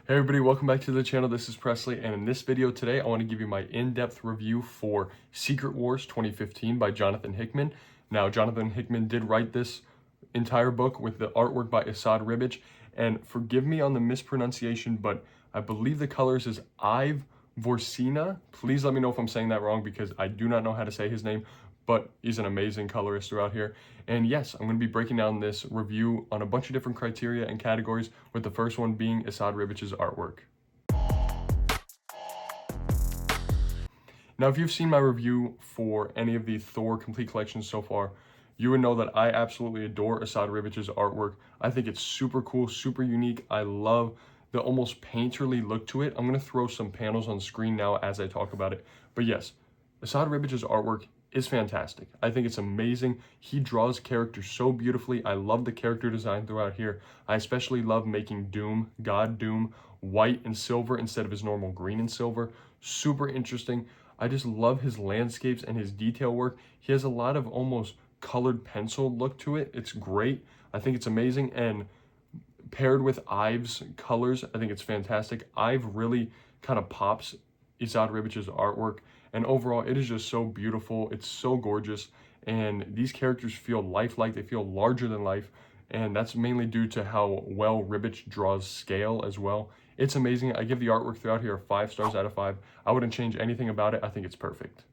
Hey everybody, welcome back to the channel. This is Presley, and in this video today, I want to give you my in-depth review for Secret Wars 2015 by Jonathan Hickman. Now, Jonathan Hickman did write this entire book with the artwork by Esad Ribic, and forgive me on the mispronunciation, but I believe the colors is Ive Vorsina. Please let me know if I'm saying that wrong because I do not know how to say his name, but he's an amazing colorist throughout here. And yes, I'm going to be breaking down this review on a bunch of different criteria and categories, with the first one being Esad Ribic's artwork. Now, if you've seen my review for any of the Thor complete collections so far, you would know that I absolutely adore Esad Ribic's artwork. I think it's super cool, super unique. I love the almost painterly look to it. I'm going to throw some panels on screen now as I talk about it. But yes, Esad Ribic's artwork is fantastic. I think it's amazing. He draws characters so beautifully. I love the character design throughout here. I especially love making Doom, God Doom, white and silver instead of his normal green and silver. Super interesting. I just love his landscapes and his detail work. He has a lot of almost colored pencil look to it. It's great. I think it's amazing, and paired with Ive's colors, I think it's fantastic. Ive really kind of pops Esad Ribic's artwork, and overall it is just so beautiful. It's so gorgeous, and these characters feel lifelike. They feel larger than life, and that's mainly due to how well Ribic draws scale as well. It's amazing. I give the artwork throughout here 5 stars out of 5. I wouldn't change anything about it. I think it's perfect.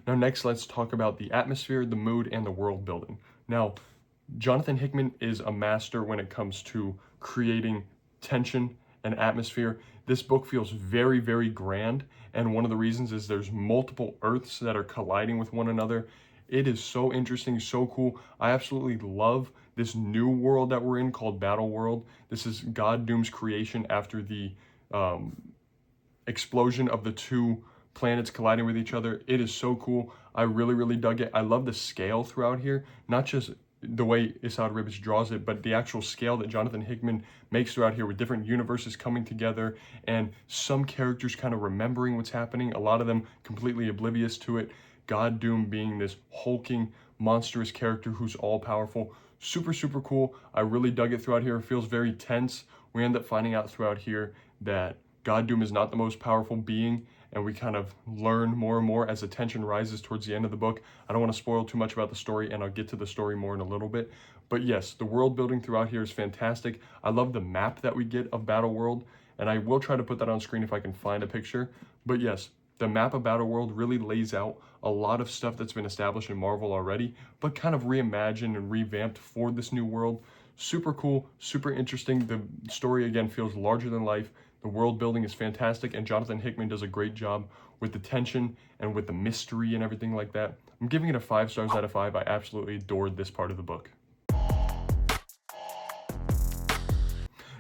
Now next, let's talk about the atmosphere, the mood, and the world building. Now, Jonathan Hickman is a master when it comes to creating tension and atmosphere. This book feels very, very grand, and one of the reasons is there's multiple Earths that are colliding with one another. It is so interesting, so cool. I absolutely love this new world that we're in called Battle World. This is God Doom's creation after the explosion of the 2 planets colliding with each other. It is so cool. I really, really dug it. I love the scale throughout here, not just the way Esad Ribic draws it, but the actual scale that Jonathan Hickman makes throughout here, with different universes coming together and some characters kind of remembering what's happening, a lot of them completely oblivious to it. God Doom being this hulking, monstrous character who's all-powerful. Super, super cool. I really dug it throughout here. It feels very tense. We end up finding out throughout here that God Doom is not the most powerful being, and we kind of learn more and more as the tension rises towards the end of the book. I don't want to spoil too much about the story, and I'll get to the story more in a little bit. But yes, the world building throughout here is fantastic. I love the map that we get of Battle World, and I will try to put that on screen if I can find a picture. But yes, the map of Battle World really lays out a lot of stuff that's been established in Marvel already, but kind of reimagined and revamped for this new world. Super cool, super interesting. The story, again, feels larger than life. The world building is fantastic, and Jonathan Hickman does a great job with the tension and with the mystery and everything like that. I'm giving it a 5 stars out of 5. I absolutely adored this part of the book.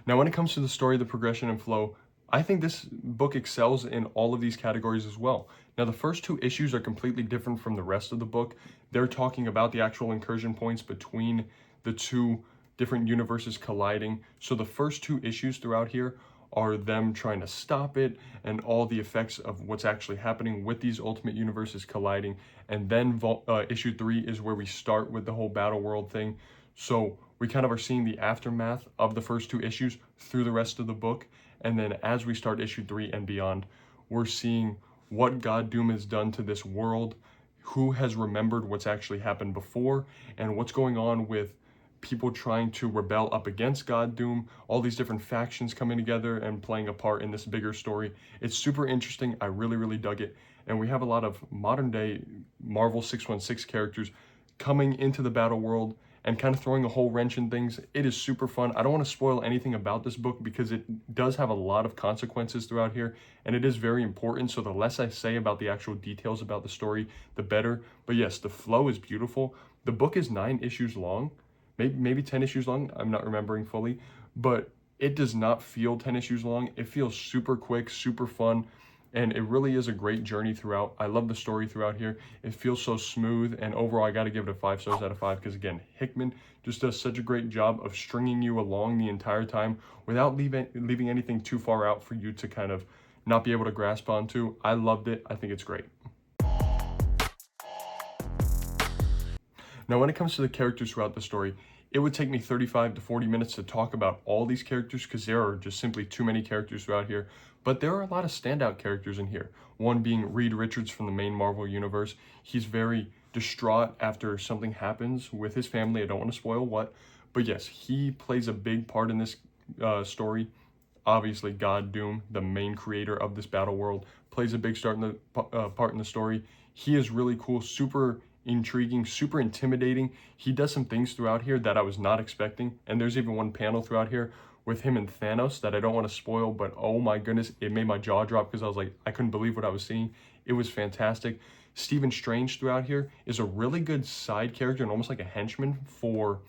Now, when it comes to the story, the progression, and flow, I think this book excels in all of these categories as well. Now, the first 2 issues are completely different from the rest of the book. They're talking about the actual incursion points between the 2 different universes colliding. So the first 2 issues throughout here are them trying to stop it and all the effects of what's actually happening with these ultimate universes colliding. And then issue 3 is where we start with the whole Battle World thing. So we kind of are seeing the aftermath of the first 2 issues through the rest of the book. And then as we start issue 3 and beyond, we're seeing what God Doom has done to this world, who has remembered what's actually happened before, and what's going on with people trying to rebel up against God Doom, all these different factions coming together and playing a part in this bigger story. It's super interesting. I really, really dug it. And we have a lot of modern day Marvel 616 characters coming into the Battle World and kind of throwing a whole wrench in things. It is super fun. I don't want to spoil anything about this book because it does have a lot of consequences throughout here, and it is very important. So the less I say about the actual details about the story, the better. But yes, the flow is beautiful. The book is 9 issues long. Maybe 10 issues long, I'm not remembering fully, but it does not feel 10 issues long. It feels super quick, super fun, and it really is a great journey throughout. I love the story throughout here. It feels so smooth, and overall, I got to give it a 5 stars out of 5 because, again, Hickman just does such a great job of stringing you along the entire time without leaving anything too far out for you to kind of not be able to grasp onto. I loved it. I think it's great. Now, when it comes to the characters throughout the story, It would take me 35 to 40 minutes to talk about all these characters because there are just simply too many characters throughout here. But there are a lot of standout characters in here. One being Reed Richards from the main Marvel Universe. He's very distraught after something happens with his family. I don't want to spoil what, but yes, he plays a big part in this story. Obviously, God Doom, the main creator of this battle world, plays a big part in the story. He is really cool, super intriguing, super intimidating. He does some things throughout here that I was not expecting, and there's even one panel throughout here with him and Thanos that I don't want to spoil, but oh my goodness, it made my jaw drop because I was like, I couldn't believe what I was seeing. It was fantastic. Stephen Strange throughout here is a really good side character and almost like a henchman for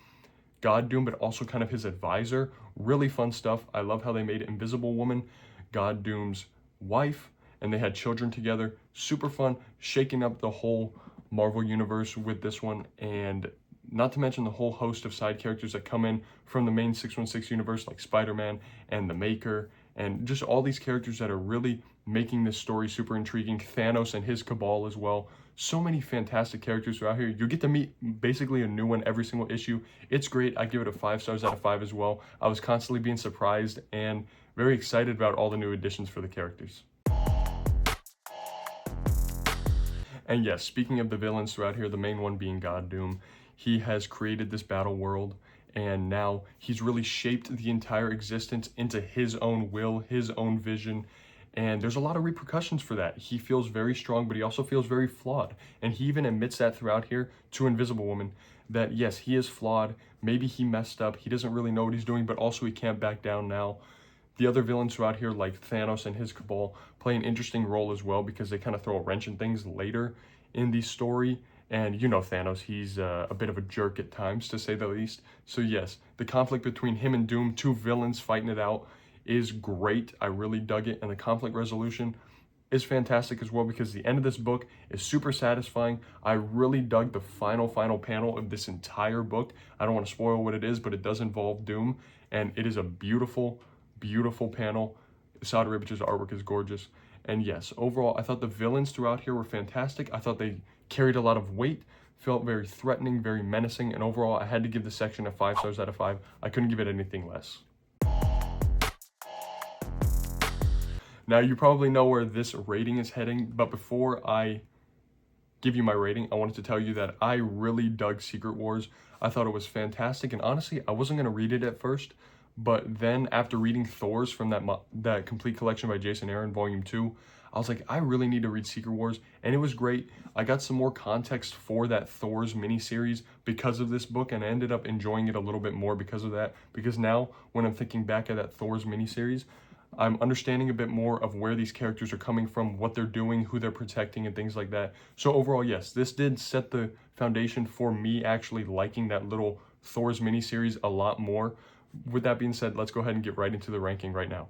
God Doom, but also kind of his advisor. Really fun stuff. I love how they made Invisible Woman God Doom's wife, and they had children together. Super fun, shaking up the whole Marvel universe with this one, and not to mention the whole host of side characters that come in from the main 616 universe, like Spider-Man and the Maker, and just all these characters that are really making this story super intriguing. Thanos and his cabal as well. So many fantastic characters throughout here. You get to meet basically a new one every single issue. It's great. I give it a 5 stars out of 5 as well. I was constantly being surprised and very excited about all the new additions for the characters. And yes, speaking of the villains throughout here, the main one being God Doom, he has created this battle world, and now he's really shaped the entire existence into his own will, his own vision, and there's a lot of repercussions for that. He feels very strong, but he also feels very flawed, and he even admits that throughout here to Invisible Woman, that yes, he is flawed, maybe he messed up, he doesn't really know what he's doing, but also he can't back down now. The other villains throughout here, like Thanos and his cabal, play an interesting role as well because they kind of throw a wrench in things later in the story. And you know Thanos, he's a bit of a jerk at times, to say the least. So yes, the conflict between him and Doom, two villains fighting it out, is great. I really dug it. And the conflict resolution is fantastic as well because the end of this book is super satisfying. I really dug the final panel of this entire book. I don't want to spoil what it is, but it does involve Doom. And it is a beautiful panel. Saad Ribich's artwork is gorgeous. And yes, overall, I thought the villains throughout here were fantastic. I thought they carried a lot of weight, felt very threatening, very menacing, and overall, I had to give the section a 5 stars out of 5. I couldn't give it anything less. Now, you probably know where this rating is heading, but before I give you my rating, I wanted to tell you that I really dug Secret Wars. I thought it was fantastic, and honestly, I wasn't going to read it at first, but then after reading Thor's from that complete collection by Jason Aaron, Volume 2, I was like, I really need to read Secret Wars, and it was great. I got some more context for that Thor's miniseries because of this book, and I ended up enjoying it a little bit more because of that, because now, when I'm thinking back at that Thor's miniseries, I'm understanding a bit more of where these characters are coming from, what they're doing, who they're protecting, and things like that. So overall, yes, this did set the foundation for me actually liking that little Thor's miniseries a lot more. With that being said, let's go ahead and get right into the ranking right now.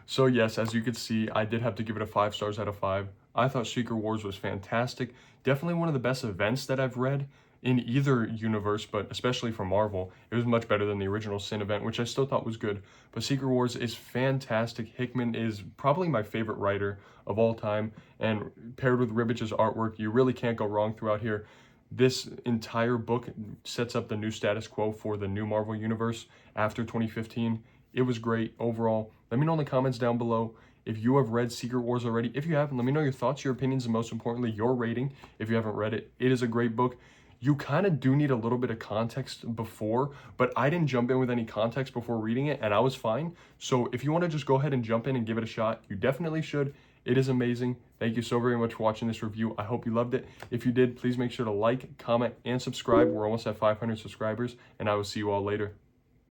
So yes, as you could see, I did have to give it a 5 stars out of 5. I thought Secret Wars was fantastic. Definitely one of the best events that I've read in either universe, but especially for Marvel. It was much better than the original Sin event, which I still thought was good. But Secret Wars is fantastic. Hickman is probably my favorite writer of all time, and paired with Ribich's artwork, you really can't go wrong throughout here. This entire book sets up the new status quo for the new Marvel Universe after 2015. It was great overall. Let me know in the comments down below if you have read Secret Wars already. If you haven't, let me know your thoughts, your opinions, and most importantly, your rating if you haven't read it. It is a great book. You kind of do need a little bit of context before, but I didn't jump in with any context before reading it, and I was fine. So if you want to just go ahead and jump in and give it a shot, you definitely should. It is amazing. Thank you so very much for watching this review. I hope you loved it. If you did, please make sure to like, comment, and subscribe. We're almost at 500 subscribers, and I will see you all later.